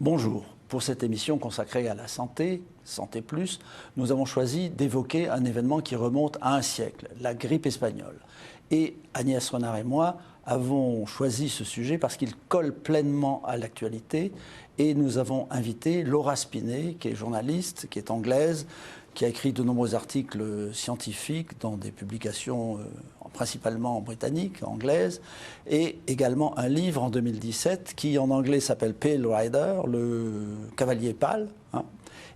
Bonjour. Pour cette émission consacrée à la santé, Santé Plus, nous avons choisi d'évoquer un événement qui remonte à un siècle, la grippe espagnole. Et Agnès Renard et moi avons choisi ce sujet parce qu'il colle pleinement à l'actualité et nous avons invité Laura Spinet, qui est journaliste, qui est anglaise, qui a écrit de nombreux articles scientifiques dans des publications principalement britanniques, anglaises, et également un livre en 2017 qui en anglais s'appelle Pale Rider, le cavalier pâle, hein,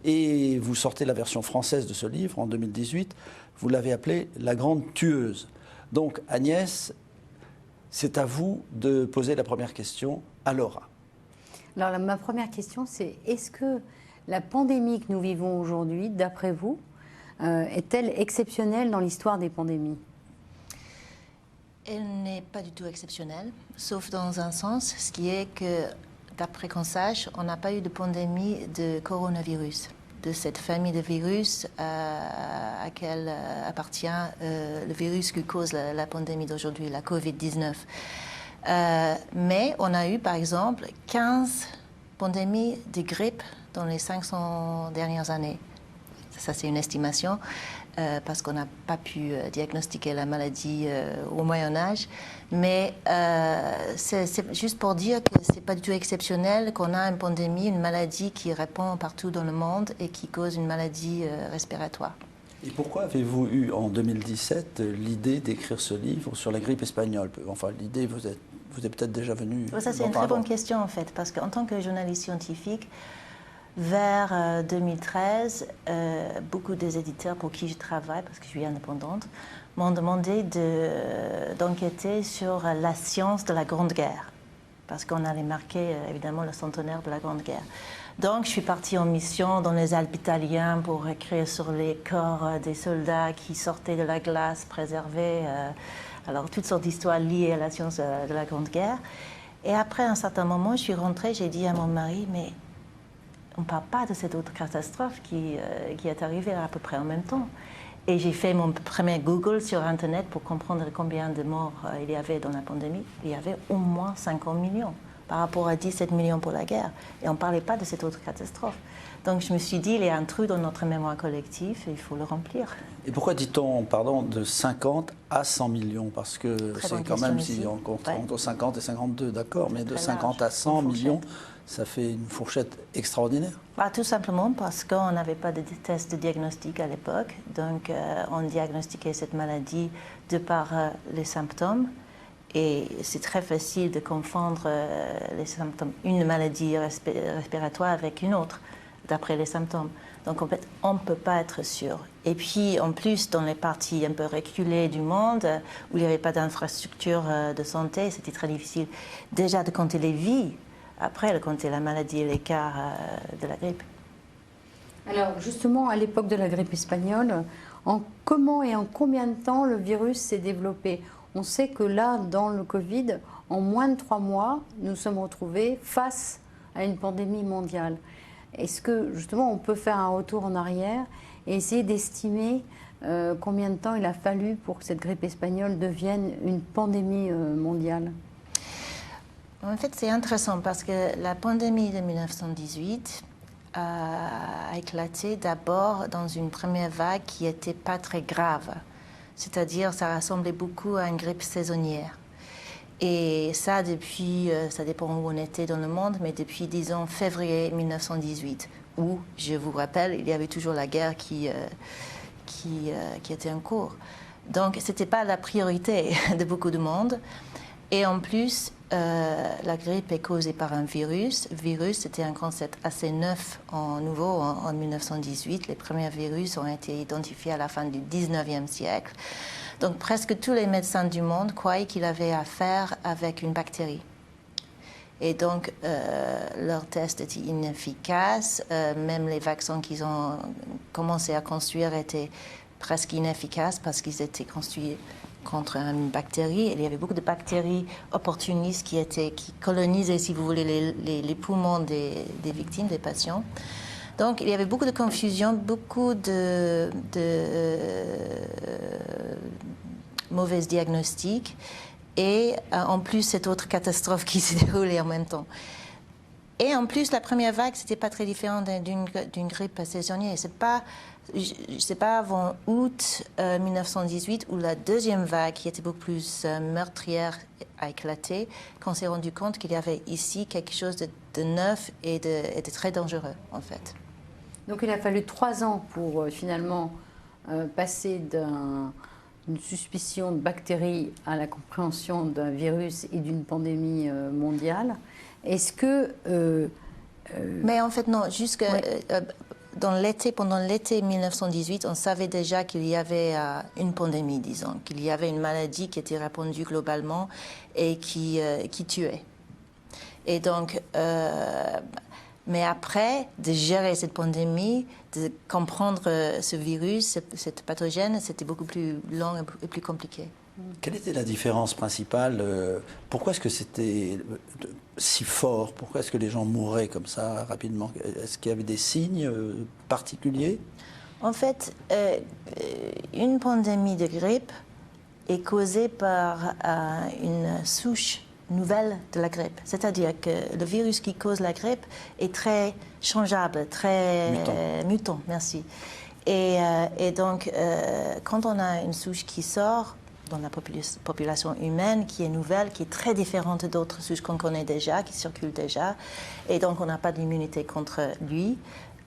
et vous sortez la version française de ce livre en 2018, vous l'avez appelé La Grande Tueuse. Donc Agnès, c'est à vous de poser la première question à Laura. Alors ma première question, c'est est-ce que la pandémie que nous vivons aujourd'hui, d'après vous, est-elle exceptionnelle dans l'histoire des pandémies? Elle n'est pas du tout exceptionnelle, sauf dans un sens, ce qui est que, d'après qu'on sache, on n'a pas eu de pandémie de coronavirus, de cette famille de virus à laquelle appartient le virus qui cause la pandémie d'aujourd'hui, la Covid-19. Mais on a eu, par exemple, 15 pandémies de grippe dans les 500 dernières années. Ça, c'est une estimation, parce qu'on n'a pas pu diagnostiquer la maladie au Moyen-Âge. Mais c'est juste pour dire que ce n'est pas du tout exceptionnel qu'on a une pandémie, une maladie qui répand partout dans le monde et qui cause une maladie respiratoire. Et pourquoi avez-vous eu en 2017 l'idée d'écrire ce livre sur la grippe espagnole? Enfin, l'idée, vous êtes peut-être déjà venu. Ça, c'est une très bonne question, en fait, parce qu'en tant que journaliste scientifique, vers 2013, beaucoup des éditeurs pour qui je travaille, parce que je suis indépendante, m'ont demandé d'enquêter sur la science de la Grande Guerre, parce qu'on allait marquer évidemment le centenaire de la Grande Guerre. Donc je suis partie en mission dans les Alpes italiennes pour écrire sur les corps des soldats qui sortaient de la glace préservés, alors toutes sortes d'histoires liées à la science de la Grande Guerre. Et après un certain moment, je suis rentrée, j'ai dit à mon mari, mais on ne parle pas de cette autre catastrophe qui est arrivée à peu près en même temps. Et j'ai fait mon premier Google sur Internet pour comprendre combien de morts il y avait dans la pandémie. Il y avait au moins 50 millions par rapport à 17 millions pour la guerre. Et on ne parlait pas de cette autre catastrophe. Donc je me suis dit, il y a un trou dans notre mémoire collective et il faut le remplir. Et pourquoi dit-on, pardon, de 50 à 100 millions? Parce que c'est quand même, si on compte entre 50 et 52, d'accord, mais de 50 à 100 millions, ça fait une fourchette extraordinaire. Tout simplement parce qu'on n'avait pas de tests de diagnostic à l'époque. Donc on diagnostiquait cette maladie de par les symptômes. Et c'est très facile de confondre les symptômes, une maladie respiratoire avec une autre, d'après les symptômes. Donc en fait, on ne peut pas être sûr. Et puis en plus, dans les parties un peu reculées du monde, où il n'y avait pas d'infrastructure de santé, c'était très difficile déjà de compter les vies, après de compter la maladie et les cas de la grippe. Alors justement, à l'époque de la grippe espagnole, comment et en combien de temps le virus s'est développé? On sait que là, dans le Covid, en moins de 3 mois, nous sommes retrouvés face à une pandémie mondiale. Est-ce que, justement, on peut faire un retour en arrière et essayer d'estimer combien de temps il a fallu pour que cette grippe espagnole devienne une pandémie mondiale? En fait, c'est intéressant parce que la pandémie de 1918 a éclaté d'abord dans une première vague qui n'était pas très grave. C'est-à-dire, ça ressemblait beaucoup à une grippe saisonnière. Et ça, depuis, ça dépend où on était dans le monde, mais depuis, disons, février 1918, où, je vous rappelle, il y avait toujours la guerre qui était en cours. Donc, ce n'était pas la priorité de beaucoup de monde. Et en plus, la grippe est causée par un virus. Virus, c'était un concept assez neuf, nouveau en 1918. Les premiers virus ont été identifiés à la fin du 19e siècle. Donc presque tous les médecins du monde croyaient qu'il avait affaire avec une bactérie. Et donc, leurs tests étaient inefficaces. Même les vaccins qu'ils ont commencé à construire étaient presque inefficaces parce qu'ils étaient construits contre une bactérie. Et il y avait beaucoup de bactéries opportunistes qui colonisaient, si vous voulez, les poumons des victimes, des patients. Donc, il y avait beaucoup de confusion, beaucoup de mauvais diagnostics et en plus cette autre catastrophe qui s'est déroulée en même temps. Et en plus, la première vague, c'était pas très différent d'une grippe saisonnière. C'est pas avant août 1918 où la deuxième vague, qui était beaucoup plus meurtrière, a éclaté, qu'on s'est rendu compte qu'il y avait ici quelque chose de neuf et de très dangereux, en fait. Donc il a fallu 3 ans pour finalement passer d'une suspicion de bactéries à la compréhension d'un virus et d'une pandémie mondiale. Est-ce que... Mais en fait, non, pendant l'été 1918, on savait déjà qu'il y avait une pandémie, disons, qu'il y avait une maladie qui était répandue globalement et qui tuait. Et donc, mais après, de gérer cette pandémie, de comprendre ce virus, cette pathogène, c'était beaucoup plus long et plus compliqué. Quelle était la différence principale? Pourquoi est-ce que c'était si fort? Pourquoi est-ce que les gens mouraient comme ça rapidement? Est-ce qu'il y avait des signes particuliers? En fait, une pandémie de grippe est causée par une souche nouvelle de la grippe. C'est-à-dire que le virus qui cause la grippe est très changeable, très mutant, merci. Et donc, quand on a une souche qui sort dans la population humaine, qui est nouvelle, qui est très différente d'autres souches qu'on connaît déjà, qui circulent déjà, et donc on n'a pas d'immunité contre lui,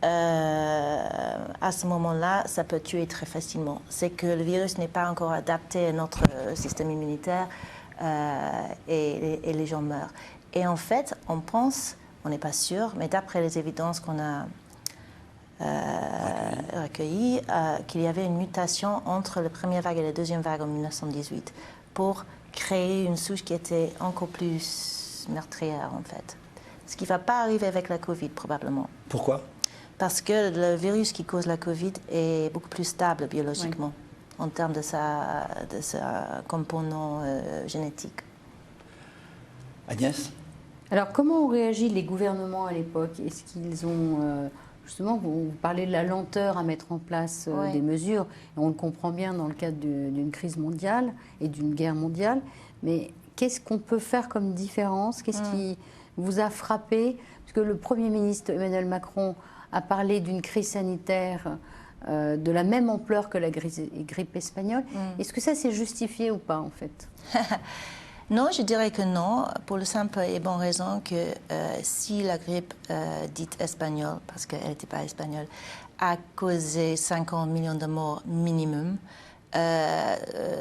à ce moment-là, ça peut tuer très facilement. C'est que le virus n'est pas encore adapté à notre système immunitaire et les gens meurent. Et en fait, on pense, on n'est pas sûr, mais d'après les évidences qu'on a recueillies, qu'il y avait une mutation entre la première vague et la deuxième vague en 1918 pour créer une souche qui était encore plus meurtrière, en fait. Ce qui ne va pas arriver avec la Covid, probablement. Pourquoi? Parce que le virus qui cause la Covid est beaucoup plus stable biologiquement, en termes de sa composant génétique. Agnès? Alors, comment ont réagi les gouvernements à l'époque? Est-ce qu'ils ont... Justement, vous parlez de la lenteur à mettre en place des mesures, et on le comprend bien dans le cadre d'une crise mondiale et d'une guerre mondiale, mais qu'est-ce qu'on peut faire comme différence? Qu'est-ce qui vous a frappé? Parce que le Premier ministre Emmanuel Macron a parlé d'une crise sanitaire de la même ampleur que la grippe espagnole. Est-ce que ça c'est justifié ou pas en fait? Non, je dirais que non, pour la simple et bonne raison que si la grippe dite espagnole, parce qu'elle n'était pas espagnole, a causé 50 millions de morts minimum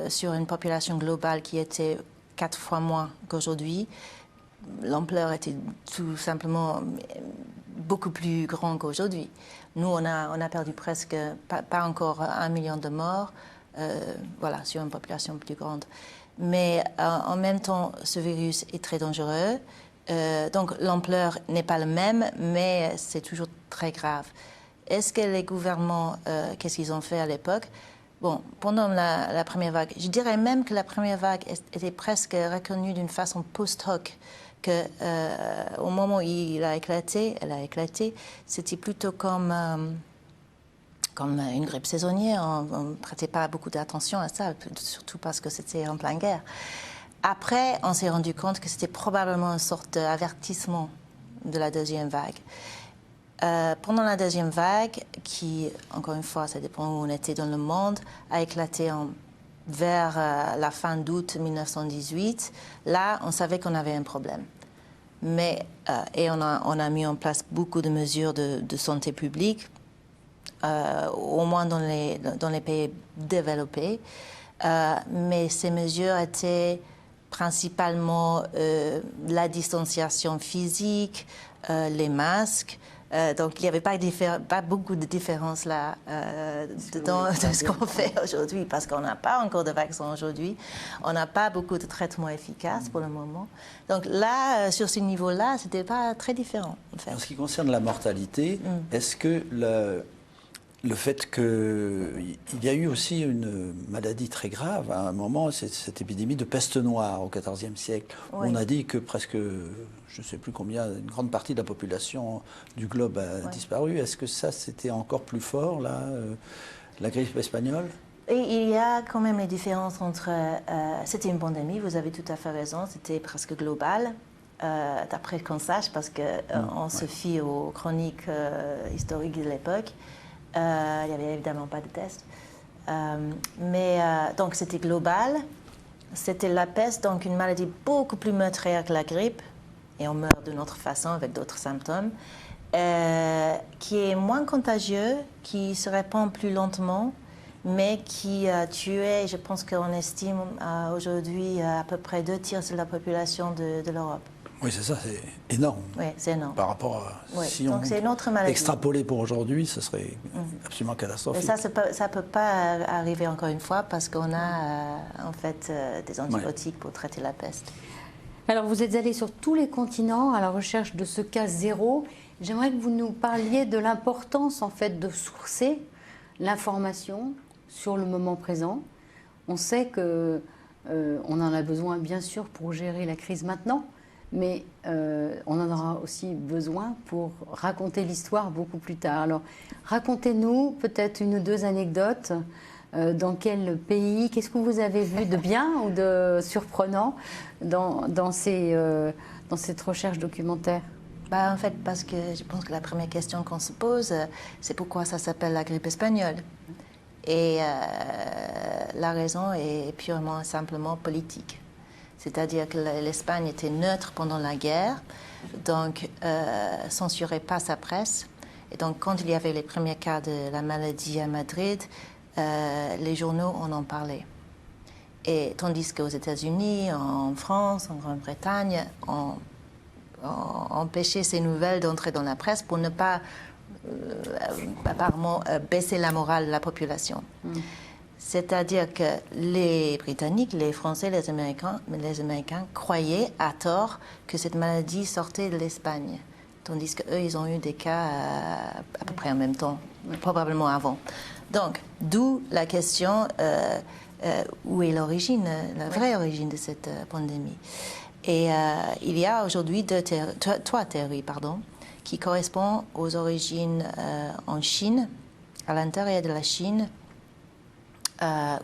sur une population globale qui était 4 fois moins qu'aujourd'hui, l'ampleur était tout simplement beaucoup plus grande qu'aujourd'hui. Nous, on a perdu presque, pas encore 1 million de morts, voilà, sur une population plus grande. Mais en même temps, ce virus est très dangereux. Donc l'ampleur n'est pas la même, mais c'est toujours très grave. Est-ce que les gouvernements, qu'est-ce qu'ils ont fait à l'époque? Bon, pendant la première vague, je dirais même que la première vague était presque reconnue d'une façon post-hoc, qu'au moment où elle a éclaté, c'était plutôt comme une grippe saisonnière. On ne prêtait pas beaucoup d'attention à ça, surtout parce que c'était en pleine guerre. Après, on s'est rendu compte que c'était probablement une sorte d'avertissement de la deuxième vague. Pendant la deuxième vague, qui, encore une fois, ça dépend où on était dans le monde, a éclaté vers la fin d'août 1918, là, on savait qu'on avait un problème. Et on a mis en place beaucoup de mesures de santé publique, au moins dans les pays développés. Mais ces mesures étaient principalement la distanciation physique, les masques. Donc il n'y avait pas beaucoup de différence là dans ce qu'on fait aujourd'hui, parce qu'on n'a pas encore de vaccin aujourd'hui, on n'a pas beaucoup de traitements efficaces pour le moment. Donc là, sur ce niveau-là, ce n'était pas très différent. En fait. En ce qui concerne la mortalité, est-ce que le fait qu'il y a eu aussi une maladie très grave, à un moment, c'est cette épidémie de peste noire au XIVe siècle, où on a dit que presque, je ne sais plus combien, une grande partie de la population du globe a disparu. Est-ce que ça, c'était encore plus fort, là, la grippe espagnole? Et il y a quand même les différences entre... c'était une pandémie, vous avez tout à fait raison, c'était presque global. d'après qu'on sache, parce qu'on se fie aux chroniques historiques de l'époque. Il n'y avait évidemment pas de test. Donc c'était global. C'était la peste, donc une maladie beaucoup plus meurtrière que la grippe, et on meurt d'une autre façon avec d'autres symptômes, qui est moins contagieux, qui se répand plus lentement, mais qui a tué, je pense qu'on estime aujourd'hui à peu près 2/3 de la population de l'Europe. Oui, c'est ça, c'est énorme. Oui, c'est énorme. Par rapport à... Si donc c'est une autre maladie. Extrapolé pour aujourd'hui, ce serait absolument catastrophique. Et ça ne peut pas arriver encore une fois parce qu'on a en fait des antibiotiques pour traiter la peste. Alors vous êtes allé sur tous les continents à la recherche de ce cas zéro. J'aimerais que vous nous parliez de l'importance en fait de sourcer l'information sur le moment présent. On sait que on en a besoin bien sûr pour gérer la crise maintenant, mais on en aura aussi besoin pour raconter l'histoire beaucoup plus tard. Alors, racontez-nous peut-être 1 ou 2 anecdotes. Dans quel pays, qu'est-ce que vous avez vu de bien ou de surprenant dans cette recherche documentaire? En fait, parce que je pense que la première question qu'on se pose, c'est pourquoi ça s'appelle la grippe espagnole. Et la raison est purement et simplement politique. C'est-à-dire que l'Espagne était neutre pendant la guerre, donc censurait pas sa presse. Et donc quand il y avait les premiers cas de la maladie à Madrid, les journaux en parlaient. Et tandis qu'aux États-Unis, en France, en Grande-Bretagne, on empêchait ces nouvelles d'entrer dans la presse pour ne pas apparemment baisser la morale de la population. C'est-à-dire que les Britanniques, les Français, les Américains croyaient à tort que cette maladie sortait de l'Espagne, tandis qu'eux, ils ont eu des cas à peu près en même temps, probablement avant. Donc, d'où la question, où est l'origine, la vraie origine de cette pandémie. Et il y a aujourd'hui 3 théories, qui correspondent aux origines en Chine, à l'intérieur de la Chine,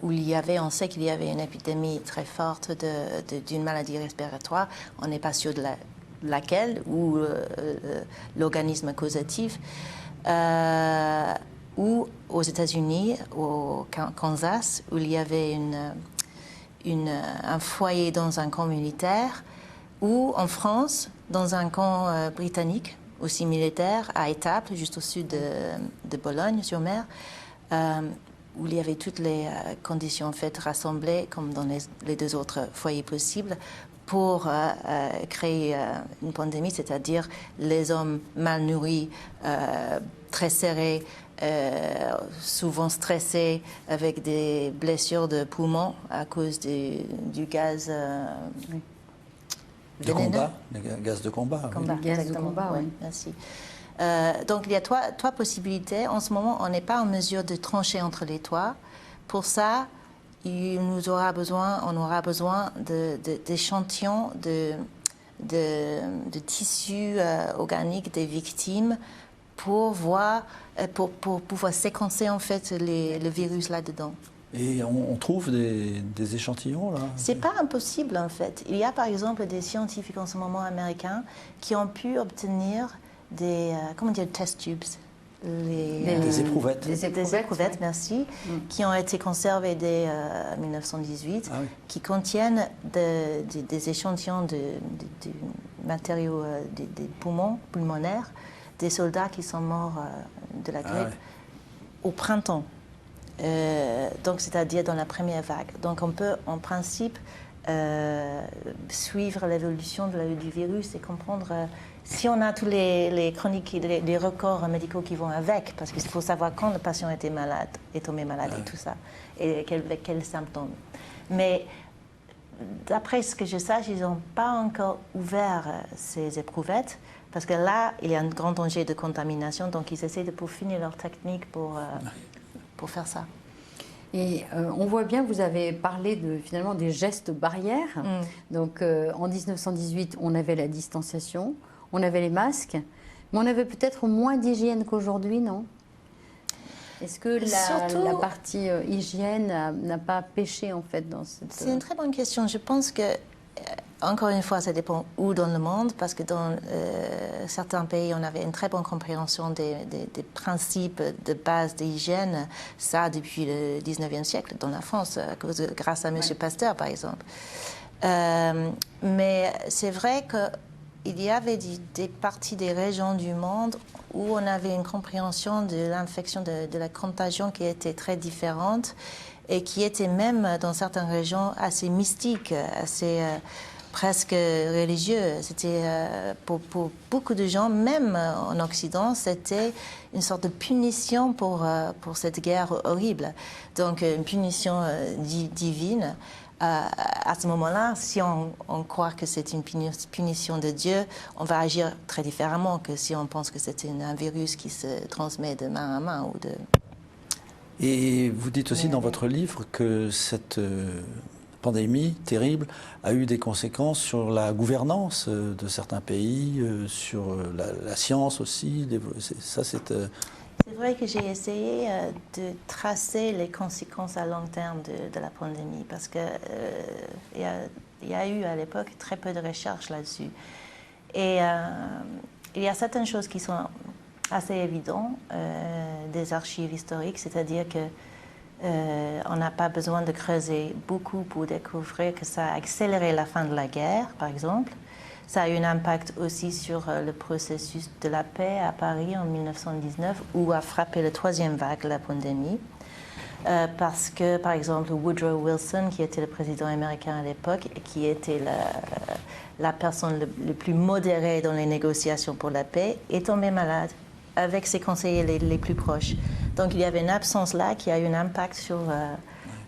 où on sait qu'il y avait une épidémie très forte d'une maladie respiratoire. On n'est pas sûr de laquelle, ou l'organisme causatif. Ou aux États-Unis, au Kansas, où il y avait un foyer dans un camp militaire, ou en France, dans un camp britannique, aussi militaire, à Étaples, juste au sud de Bologne-sur-Mer, où il y avait toutes les conditions en fait rassemblées, comme dans les 2 autres foyers possibles, pour créer une pandémie, c'est-à-dire les hommes mal nourris, très serrés, souvent stressés, avec des blessures de poumons à cause du gaz de combat, le gaz de combat. Gaz de combat, oui. Merci. Donc il y a 3 possibilités. En ce moment, on n'est pas en mesure de trancher entre les 3. Pour ça, on aura besoin d'échantillons de tissus organiques des victimes pour pouvoir séquencer en fait le virus là-dedans. Et on trouve des échantillons là? C'est pas impossible en fait. Il y a par exemple des scientifiques en ce moment américains qui ont pu obtenir des test tubes, des éprouvettes. Des éprouvettes, merci, qui ont été conservées dès 1918, qui contiennent des échantillons de matériaux des poumons pulmonaires des soldats qui sont morts de la grippe au printemps. Donc, c'est-à-dire dans la première vague. Donc, on peut, en principe, suivre l'évolution du virus et comprendre si on a tous les chroniques, les records médicaux qui vont avec, parce qu'il faut savoir quand le patient est tombé malade et tout ça, et avec quels symptômes. Mais d'après ce que je sache, ils n'ont pas encore ouvert ces éprouvettes, parce que là, il y a un grand danger de contamination, donc ils essaient de peaufiner leur technique pour faire ça. Et on voit bien, vous avez parlé finalement des gestes barrières. Donc en 1918, on avait la distanciation, on avait les masques, mais on avait peut-être moins d'hygiène qu'aujourd'hui, non? Est-ce que la partie hygiène n'a pas péché en fait dans cette... C'est une très bonne question. Je pense que encore une fois, ça dépend où dans le monde, parce que dans certains pays, on avait une très bonne compréhension des principes de base d'hygiène, ça depuis le 19e siècle, dans la France, grâce à M. Pasteur, par exemple. Mais c'est vrai qu'il y avait des parties des régions du monde où on avait une compréhension de l'infection, de la contagion qui était très différente et qui était même, dans certaines régions, assez mystique, assez presque religieux. C'était, pour beaucoup de gens, même en Occident, c'était une sorte de punition pour cette guerre horrible. Donc, une punition divine. À ce moment-là, si on croit que c'est une punition de Dieu, on va agir très différemment que si on pense que c'est un virus qui se transmet de main à main. Et vous dites aussi dans votre livre que cette pandémie terrible a eu des conséquences sur la gouvernance de certains pays, sur la science aussi. C'est vrai que j'ai essayé de tracer les conséquences à long terme de la pandémie parce qu'il y a eu à l'époque très peu de recherches là-dessus. Et il y a certaines choses qui sont assez évidentes des archives historiques, c'est-à-dire qu'on n'a pas besoin de creuser beaucoup pour découvrir que ça a accéléré la fin de la guerre, par exemple. Ça a eu un impact aussi sur le processus de la paix à Paris en 1919, où a frappé la troisième vague de la pandémie. Parce que, par exemple, Woodrow Wilson, qui était le président américain à l'époque, et qui était la personne le plus modérée dans les négociations pour la paix, est tombé malade avec ses conseillers les plus proches. Donc il y avait une absence là qui a eu un impact sur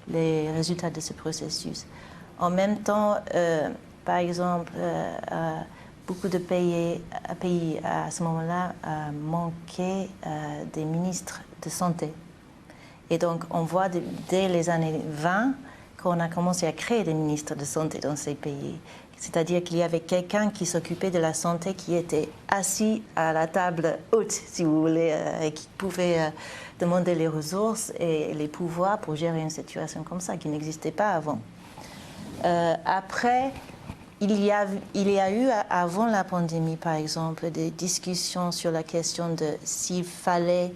les résultats de ce processus. En même temps, par exemple, beaucoup de pays à ce moment-là manquaient des ministres de santé. Et donc, on voit dès les années 20 qu'on a commencé à créer des ministres de santé dans ces pays. C'est-à-dire qu'il y avait quelqu'un qui s'occupait de la santé qui était assis à la table haute, si vous voulez, et qui pouvait demander les ressources et les pouvoirs pour gérer une situation comme ça, qui n'existait pas avant. Après, il y a eu, avant la pandémie, par exemple, des discussions sur la question de s'il fallait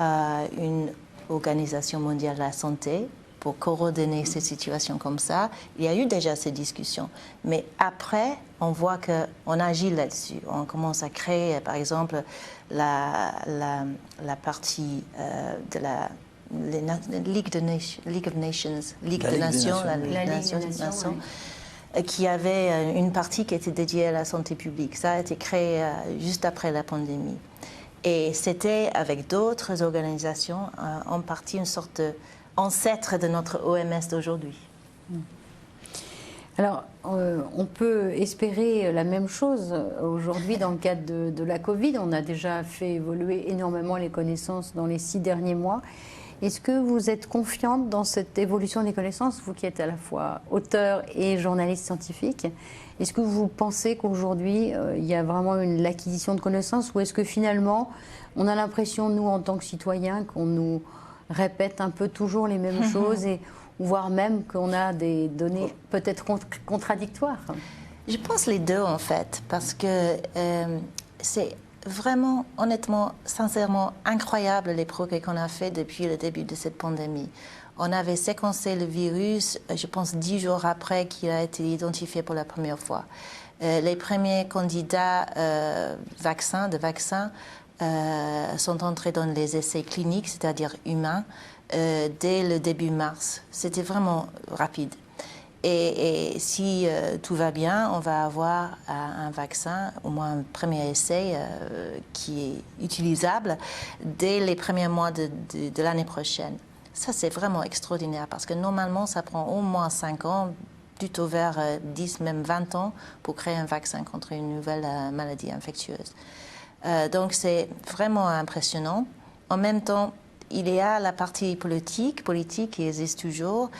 une Organisation mondiale de la santé pour coordonner ces situations comme ça. Il y a eu déjà ces discussions. Mais après, on voit qu'on agit là-dessus. On commence à créer, par exemple, la partie de la Ligue des Nations, qui avait une partie qui était dédiée à la santé publique. Ça a été créé juste après la pandémie. Et c'était avec d'autres organisations, en partie une sorte d'ancêtre de notre OMS d'aujourd'hui. Alors, on peut espérer la même chose aujourd'hui dans le cadre de la Covid. On a déjà fait évoluer énormément les connaissances dans les 6 derniers mois. Est-ce que vous êtes confiante dans cette évolution des connaissances, vous qui êtes à la fois auteur et journaliste scientifique? Est-ce que vous pensez qu'aujourd'hui, il y a vraiment l'acquisition de connaissances, ou est-ce que finalement, on a l'impression, nous, en tant que citoyens, qu'on nous répète un peu toujours les mêmes choses, et voire même qu'on a des données peut-être contradictoires? Je pense les deux, en fait, parce que c'est vraiment, honnêtement, sincèrement, incroyable les progrès qu'on a fait depuis le début de cette pandémie. On avait séquencé le virus, je pense, 10 jours après qu'il a été identifié pour la première fois. Les premiers candidats vaccins sont entrés dans les essais cliniques, c'est-à-dire humains, dès le début mars. C'était vraiment rapide. Et si tout va bien, on va avoir un vaccin, au moins un premier essai qui est utilisable dès les premiers mois de l'année prochaine. Ça, c'est vraiment extraordinaire parce que normalement, ça prend au moins 5 ans, plutôt vers 10, même 20 ans, pour créer un vaccin contre une nouvelle maladie infectieuse. Donc, c'est vraiment impressionnant. En même temps, il y a la partie politique qui existe toujours.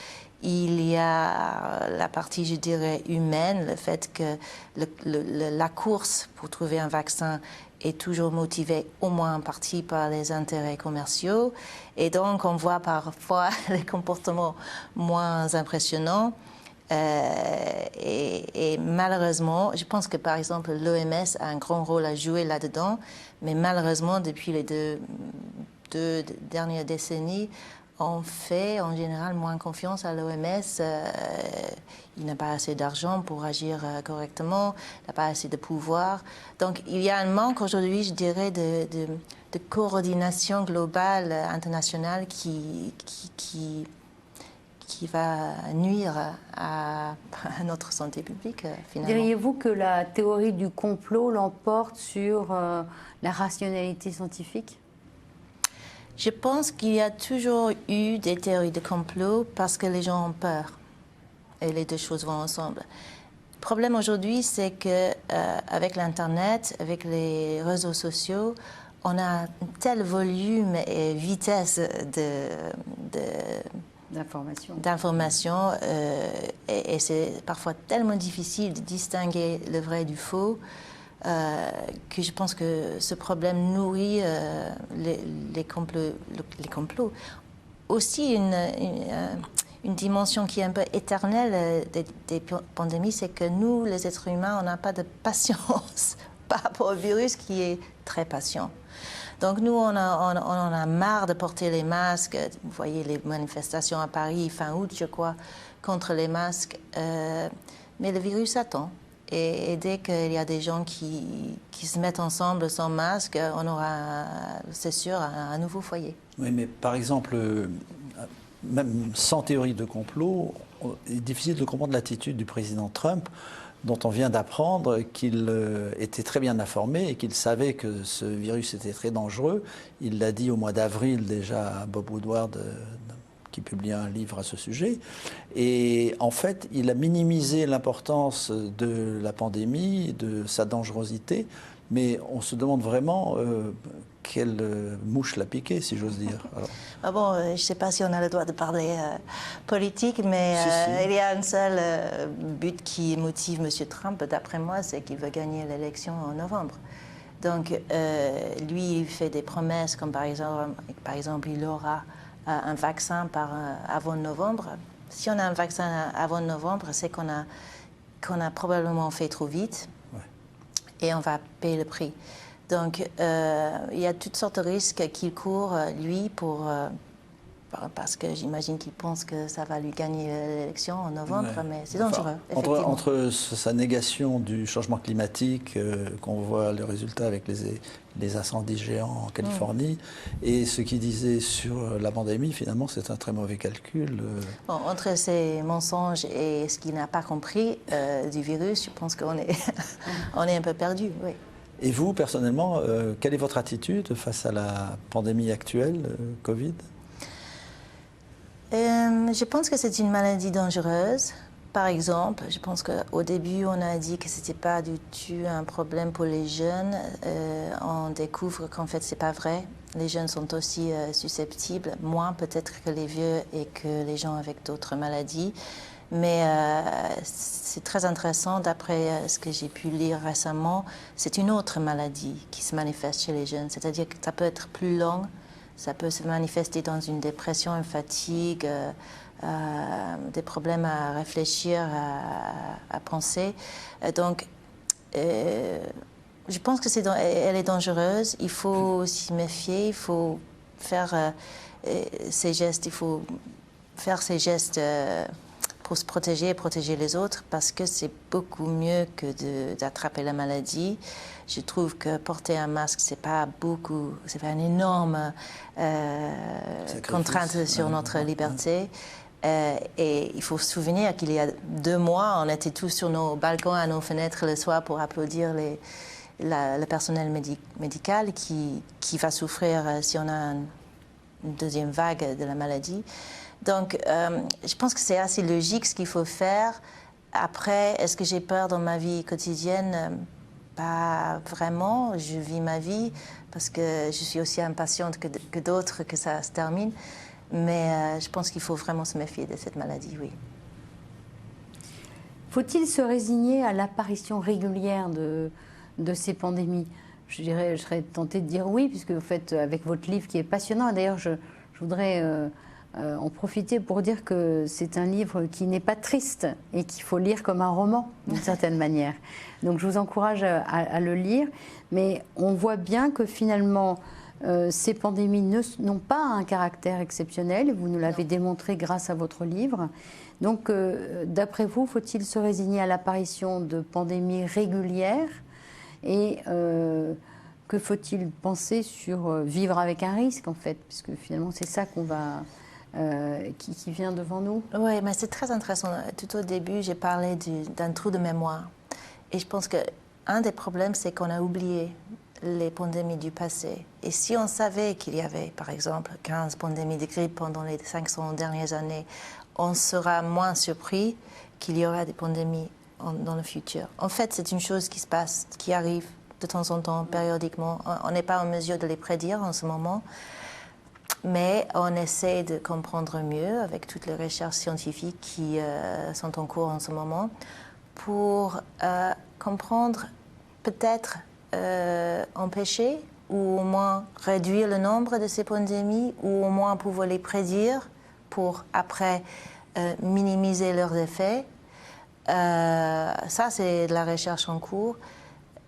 Il y a la partie, je dirais, humaine, le fait que la course pour trouver un vaccin est toujours motivée au moins en partie par les intérêts commerciaux. Et donc, on voit parfois les comportements moins impressionnants. Et malheureusement, je pense que par exemple l'OMS a un grand rôle à jouer là-dedans, mais malheureusement depuis les deux dernières décennies, on fait en général moins confiance à l'OMS. Il n'a pas assez d'argent pour agir correctement, il n'a pas assez de pouvoir. Donc il y a un manque aujourd'hui, je dirais, de coordination globale, internationale qui va nuire à notre santé publique, finalement. Diriez-vous que la théorie du complot l'emporte sur la rationalité scientifique ? Je pense qu'il y a toujours eu des théories de complot parce que les gens ont peur. Et les deux choses vont ensemble. Le problème aujourd'hui, c'est que avec l'Internet, avec les réseaux sociaux, on a un tel volume et vitesse d'informations et c'est parfois tellement difficile de distinguer le vrai du faux que je pense que ce problème nourrit les complots. Aussi une dimension qui est un peu éternelle des pandémies, c'est que nous, les êtres humains, on n'a pas de patience par rapport au virus qui est très patient. Donc nous, on en a marre de porter les masques. Vous voyez les manifestations à Paris, fin août, je crois, contre les masques. Mais le virus attend. Et dès qu'il y a des gens qui se mettent ensemble sans masque, on aura, c'est sûr, un nouveau foyer. Oui, mais par exemple, même sans théorie de complot, il est difficile de comprendre l'attitude du président Trump, dont on vient d'apprendre qu'il était très bien informé et qu'il savait que ce virus était très dangereux. Il l'a dit au mois d'avril déjà à Bob Woodward, qui publie un livre à ce sujet. Et en fait, il a minimisé l'importance de la pandémie, de sa dangerosité, mais on se demande vraiment quelle mouche l'a piqué, si j'ose dire. Alors. Ah bon, je ne sais pas si on a le droit de parler politique, mais il y a un seul but qui motive M. Trump, d'après moi, c'est qu'il veut gagner l'élection en novembre. Donc, lui, il fait des promesses, comme par exemple il aura un vaccin avant novembre. Si on a un vaccin avant novembre, c'est qu'on a probablement fait trop vite, ouais, et on va payer le prix. Donc, il y a toutes sortes de risques qu'il court, lui, parce que j'imagine qu'il pense que ça va lui gagner l'élection en novembre, ouais, mais c'est dangereux, effectivement. Entre sa négation du changement climatique, qu'on voit le résultat avec les incendies géants en Californie, et ce qu'il disait sur la pandémie, finalement, c'est un très mauvais calcul. Bon, entre ces mensonges et ce qu'il n'a pas compris du virus, je pense qu'on est, on est un peu perdu, oui. Et vous, personnellement, quelle est votre attitude face à la pandémie actuelle, Covid ? Je pense que c'est une maladie dangereuse. Par exemple, je pense qu'au début, on a dit que ce n'était pas du tout un problème pour les jeunes. On découvre qu'en fait, ce n'est pas vrai. Les jeunes sont aussi susceptibles, moins peut-être que les vieux et que les gens avec d'autres maladies. Mais c'est très intéressant, d'après ce que j'ai pu lire récemment, c'est une autre maladie qui se manifeste chez les jeunes. C'est-à-dire que ça peut être plus long. Ça peut se manifester dans une dépression, une fatigue, des problèmes à réfléchir, à penser. Donc, je pense que elle est dangereuse. Il faut s'y méfier. Il faut faire ces gestes. Il faut faire ces gestes pour se protéger et protéger les autres, parce que c'est beaucoup mieux que d'attraper la maladie. Je trouve que porter un masque, c'est pas une énorme contrainte sur notre liberté. Et il faut se souvenir qu'il y a 2 mois, on était tous sur nos balcons, à nos fenêtres le soir pour applaudir le personnel médical qui va souffrir si on a une deuxième vague de la maladie. Donc, je pense que c'est assez logique ce qu'il faut faire. Après, est-ce que j'ai peur dans ma vie quotidienne ? Pas vraiment. Je vis ma vie parce que je suis aussi impatiente que d'autres que ça se termine. Mais je pense qu'il faut vraiment se méfier de cette maladie, oui. Faut-il se résigner à l'apparition régulière de ces pandémies ? Je serais tentée de dire oui, puisque vous faites avec votre livre qui est passionnant. D'ailleurs, je voudrais en profiter pour dire que c'est un livre qui n'est pas triste et qu'il faut lire comme un roman, d'une certaine manière. Donc je vous encourage à le lire, mais on voit bien que finalement, ces pandémies n'ont pas un caractère exceptionnel, vous nous l'avez démontré grâce à votre livre. Donc, d'après vous, faut-il se résigner à l'apparition de pandémies régulières et que faut-il penser sur vivre avec un risque, en fait, puisque finalement, c'est ça qu'on va, qui vient devant nous. Oui, mais c'est très intéressant. Tout au début, j'ai parlé d'un trou de mémoire. Et je pense qu'un des problèmes, c'est qu'on a oublié les pandémies du passé. Et si on savait qu'il y avait, par exemple, 15 pandémies de grippe pendant les 500 dernières années, on sera moins surpris qu'il y aura des pandémies dans le futur. En fait, c'est une chose qui se passe, qui arrive de temps en temps, périodiquement. On n'est pas en mesure de les prédire en ce moment, mais on essaie de comprendre mieux avec toutes les recherches scientifiques qui sont en cours en ce moment pour comprendre, peut-être empêcher ou au moins réduire le nombre de ces pandémies ou au moins pouvoir les prédire pour après minimiser leurs effets. Ça, c'est de la recherche en cours.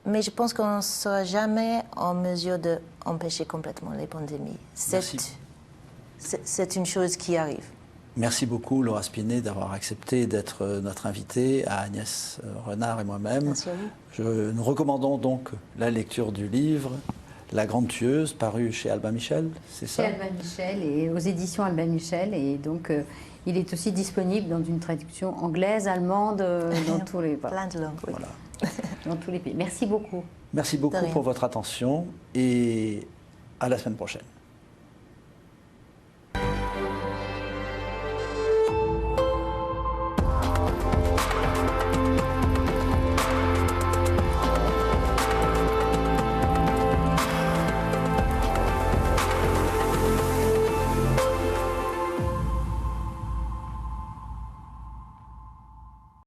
Mais je pense qu'on ne sera jamais en mesure d'empêcher complètement les pandémies. C'est une chose qui arrive. Merci beaucoup, Laura Spinet, d'avoir accepté d'être notre invitée, à Agnès Renard et moi-même. Merci à vous. Nous recommandons donc la lecture du livre La Grande Tueuse, paru chez Albin Michel, c'est ça? Chez Albin Michel et aux éditions Albin Michel. Et donc, il est aussi disponible dans une traduction anglaise, allemande, dans tous les... Plein de langues. Oui. Voilà. Dans tous les pays. Merci beaucoup. Merci beaucoup pour votre attention et à la semaine prochaine.